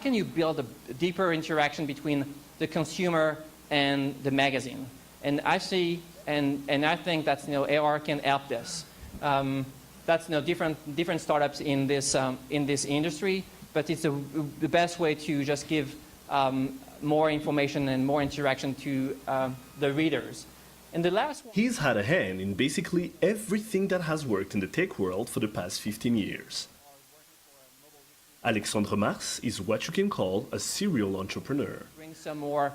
Can you build a deeper interaction between the consumer and the magazine? And I see, and I think that AR can help this. That's different startups in this industry, but it's the best way to just give more information and more interaction to the readers. And the last one, he's had a hand in basically everything that has worked in the tech world for the past 15 years. Alexandre Mars is what you can call a serial entrepreneur. Bring some more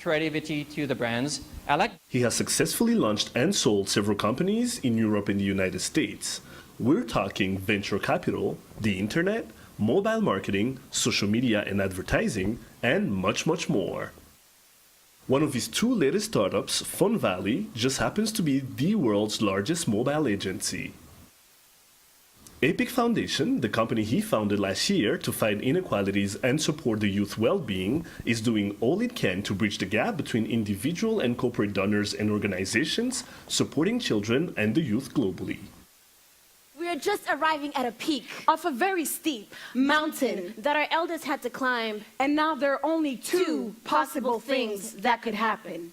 creativity to the brands. He has successfully launched and sold several companies in Europe and the United States. We're talking venture capital, the internet, mobile marketing, social media and advertising, and much, much more. One of his two latest startups, Fun Valley, just happens to be the world's largest mobile agency. Epic Foundation, the company he founded last year to fight inequalities and support the youth well-being, is doing all it can to bridge the gap between individual and corporate donors and organizations supporting children and the youth globally. We are just arriving at a peak of a very steep mountain that our elders had to climb, and now there are only two possible things that could happen.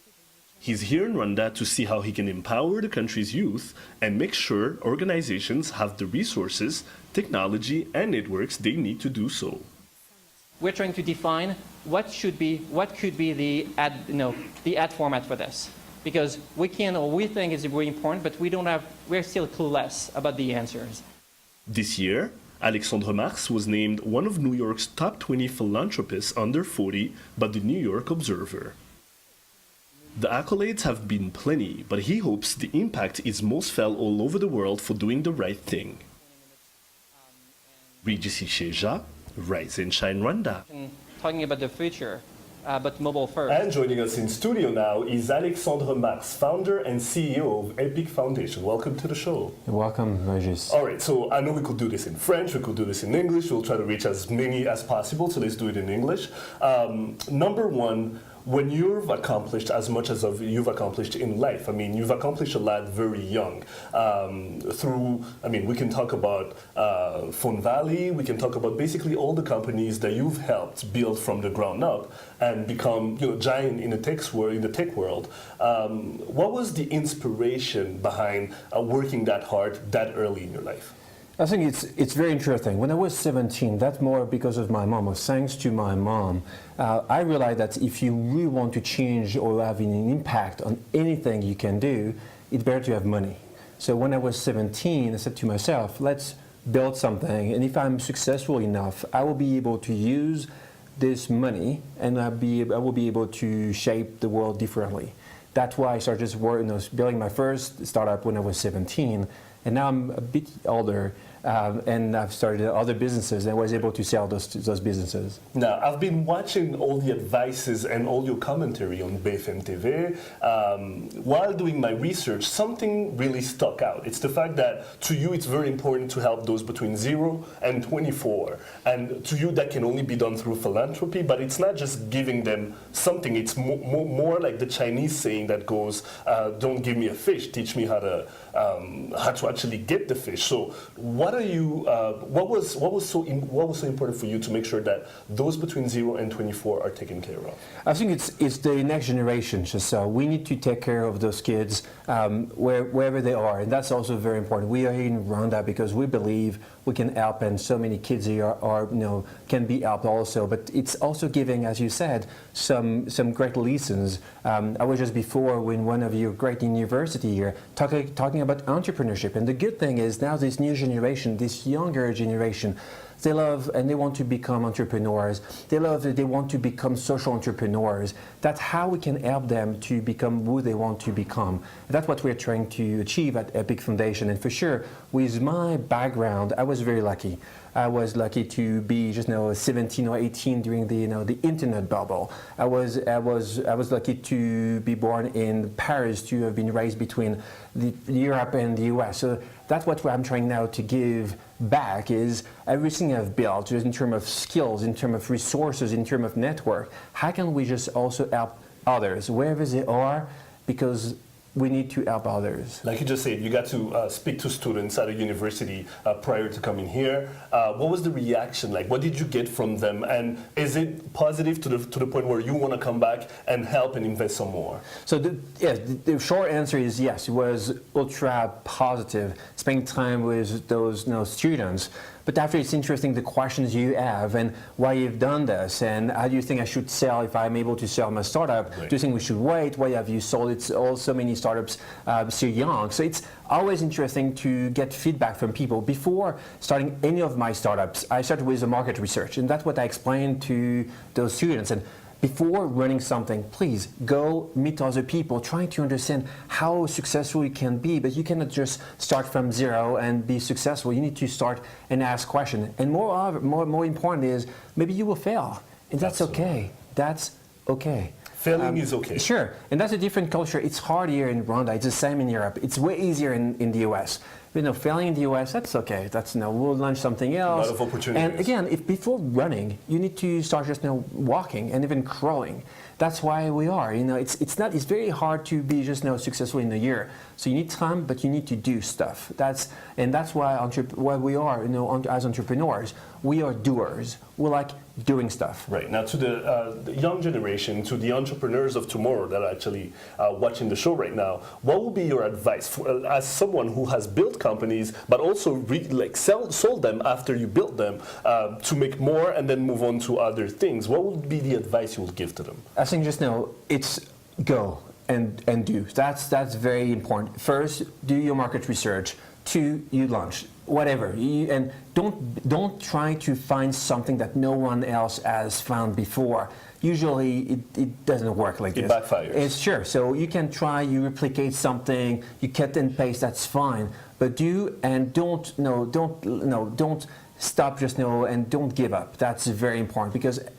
He's here in Rwanda to see how he can empower the country's youth and make sure organizations have the resources, technology, and networks they need to do so. We're trying to define what could be the ad format for this, because we think it's really important, but we're still clueless about the answers. This year, Alexandre Mars was named one of New York's top 20 philanthropists under 40 by the New York Observer. The accolades have been plenty, but he hopes the impact is most felt all over the world for doing the right thing. Regis Isheja, Rise and Shine Rwanda. Talking about the future, but mobile first. And joining us in studio now is Alexandre Mars, founder and CEO of Epic Foundation. Welcome to the show. You're welcome, Regis. All right, so I know we could do this in French, we could do this in English. We'll try to reach as many as possible, so let's do it in English. Number one, when you've accomplished as much as you've accomplished in life, I mean, you've accomplished a lot very young. We can talk about Fun Valley, we can talk about basically all the companies that you've helped build from the ground up and become giant in the tech world. What was the inspiration behind working that hard that early in your life? I think it's very interesting. When I was 17, that's more because of my mom, or thanks to my mom, I realized that if you really want to change or have an impact on anything you can do, it's better to have money. So when I was 17, I said to myself, let's build something, and if I'm successful enough, I will be able to use this money, and I will be able to shape the world differently. That's why I started building my first startup when I was 17, and now I'm a bit older. And I've started other businesses and was able to sell those businesses. Now, I've been watching all the advices and all your commentary on BFM TV. While doing my research, something really stuck out. It's the fact that to you it's very important to help those between 0 and 24. And to you that can only be done through philanthropy, but it's not just giving them something, it's more like the Chinese saying that goes, don't give me a fish, teach me how to actually get the fish. So what was so important for you to make sure that those between 0 and 24 are taken care of? I think it's the next generation. So we need to take care of those kids wherever they are, and that's also very important. We are here in Rwanda because we believe we can help, and so many kids here can be helped also. But it's also giving, as you said, some great lessons. I was just before in one of your great university here talking about entrepreneurship, and the good thing is now this new generation, this younger generation, they love and they want to become entrepreneurs. They want to become social entrepreneurs. That's how we can help them to become who they want to become. That's what we're trying to achieve at Epic Foundation. And for sure, with my background, I was very lucky. I was lucky to be just 17 or 18 during the internet bubble. I was lucky to be born in Paris, to have been raised between Europe and the US. So that's what I'm trying now to give back, is everything I've built just in terms of skills, in terms of resources, in terms of network. How can we just also help others wherever they are? Because we need to help others. Like you just said, you got to speak to students at a university prior to coming here. What was the reaction like? What did you get from them? And is it positive to the point where you want to come back and help and invest some more? So the short answer is yes, it was ultra positive, spending time with those students. But after, it's interesting the questions you have and why you've done this and how do you think I should sell if I'm able to sell my startup? Right. Do you think we should wait? Why have you sold it all so many startups so young? So it's always interesting to get feedback from people. Before starting any of my startups, I started with the market research, and that's what I explained to those students. And before running something, please go meet other people, trying to understand how successful you can be, but you cannot just start from zero and be successful. You need to start and ask questions. And more important is maybe you will fail, and that's okay. That's okay. Failing is okay. Sure, and that's a different culture. It's hard here in Rwanda. It's the same in Europe. It's way easier in the US. Failing in the US, that's okay. That's we'll launch something else. A lot of opportunities. And again, if before running, you need to start just walking and even crawling. That's why we are. It's very hard to be just successful in a year. So you need time, but you need to do stuff. That's why we are. As entrepreneurs, we are doers. We like doing stuff. Right. Now, to the young generation, to the entrepreneurs of tomorrow that are actually watching the show right now, what would be your advice as someone who has built companies, but also sold them after you built them to make more and then move on to other things? What would be the advice you would give to them? I think just it's go and do. That's very important. First, do your market research. 2, you launch. Whatever, and don't try to find something that no one else has found before. Usually, it doesn't work like this. It backfires. It's sure. So you can try, you replicate something, you cut and paste. That's fine. But do and don't stop and don't give up. That's very important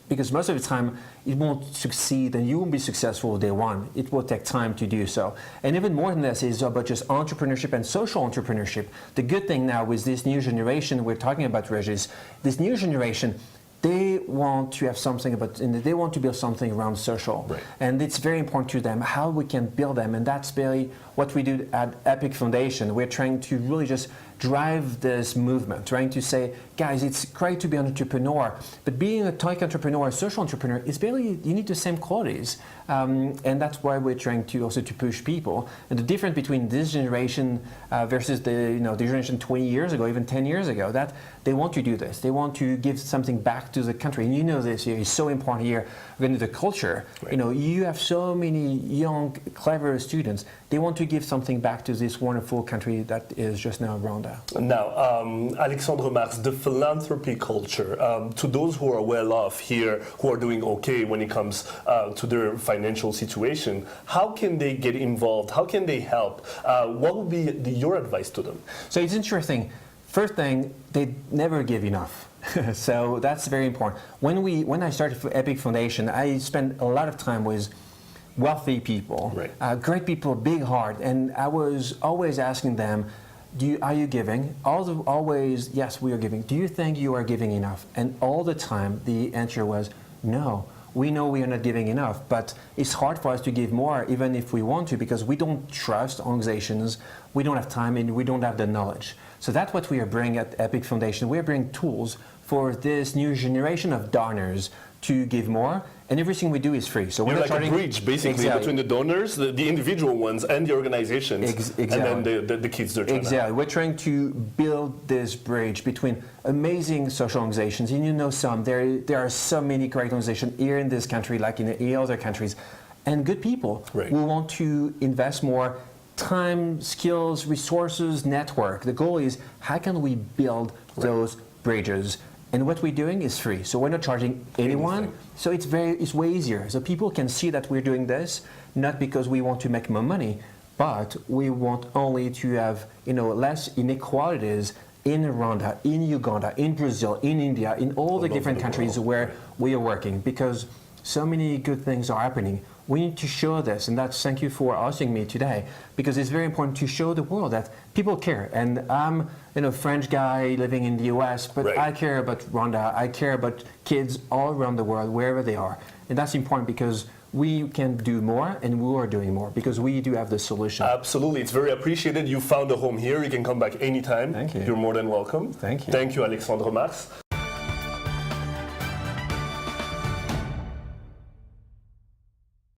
because most of the time it won't succeed and you won't be successful day one. It will take time to do so. And even more than this is about just entrepreneurship and social entrepreneurship. The good thing now with this new generation we're talking about, Regis, this new generation, they want to have something they want to build something around social. Right. And it's very important to them how we can build them. And that's really what we do at Epic Foundation. We're trying to really just drive this movement, trying to say, guys, it's great to be an entrepreneur, but being a tech entrepreneur, a social entrepreneur, is barely, you need the same qualities. And that's why we're trying to also to push people. And the difference between this generation versus the generation 20 years ago, even 10 years ago, that they want to do this. They want to give something back to the country. And this here is so important here. Going to the culture, right. You have so many young, clever students. They want to give something back to this wonderful country that is just now Rwanda. Now, Alexandre Marx, the philanthropy culture, to those who are well off here, who are doing okay when it comes to their financial situation, how can they get involved? How can they help? What would be your advice to them? So it's interesting. First thing, they never give enough. So that's very important. When I started Epic Foundation, I spent a lot of time with wealthy people, right. Great people, big heart, and I was always asking them, are you giving? Always, yes, we are giving. Do you think you are giving enough? And all the time, the answer was no. We know we are not giving enough, but it's hard for us to give more, even if we want to, because we don't trust organizations, we don't have time, and we don't have the knowledge. So that's what we are bringing at Epic Foundation. We are bringing tools for this new generation of donors to give more, and everything we do is free. So we're like a bridge, basically, between the donors, the individual ones, and the organizations, exactly. And then the kids they're trying Exactly. to We're trying to build this bridge between amazing social organizations, and some. There are so many great organizations here in this country, like in other countries, and good people right. who want to invest more time, skills, resources, network. The goal is how can we build right. those bridges? And what we're doing is free. So we're not charging anyone. Anything. So it's way easier. So people can see that we're doing this, not because we want to make more money, but we want only to have less inequalities in Rwanda, in Uganda, in Brazil, in India, in all the different countries where right. we are working, because so many good things are happening. We need to show this, and thank you for asking me today, because it's very important to show the world that people care. And I'm a French guy living in the US, but right. I care about Rwanda. I care about kids all around the world, wherever they are. And that's important because we can do more, and we are doing more because we do have the solution. Absolutely, it's very appreciated. You found a home here. You can come back anytime. Thank you. You're more than welcome. Thank you. Thank you, Alexandre Mars.